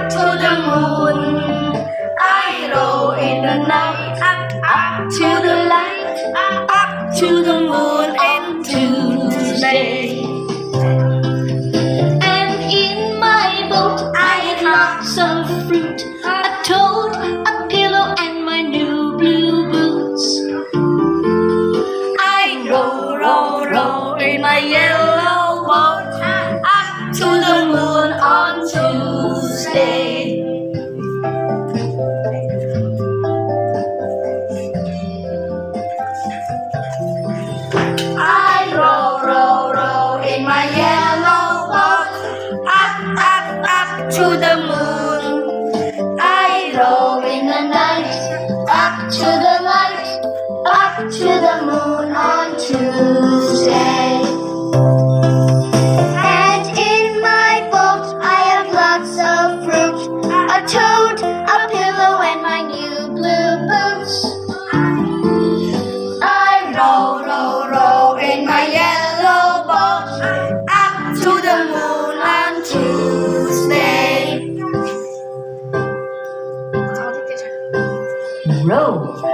to the moon. I roll in the night, up to the light, up to the moon and Tuesday. And in my boat I had lots of fruit, a toad, a pillow and my new blue boots. I roll, roll, roll in my yellow boat, up to the moon on Tuesday. I roll, roll, roll in my yellow boat, up to the moon. I roll in the night, up to the light, up to the moon on Tuesday. And in my boat I have lots of fruit, a toad, a pillow and my new blue boots. I roll, roll, roll in my yellow boat, up to the moon on Tuesday. Roll.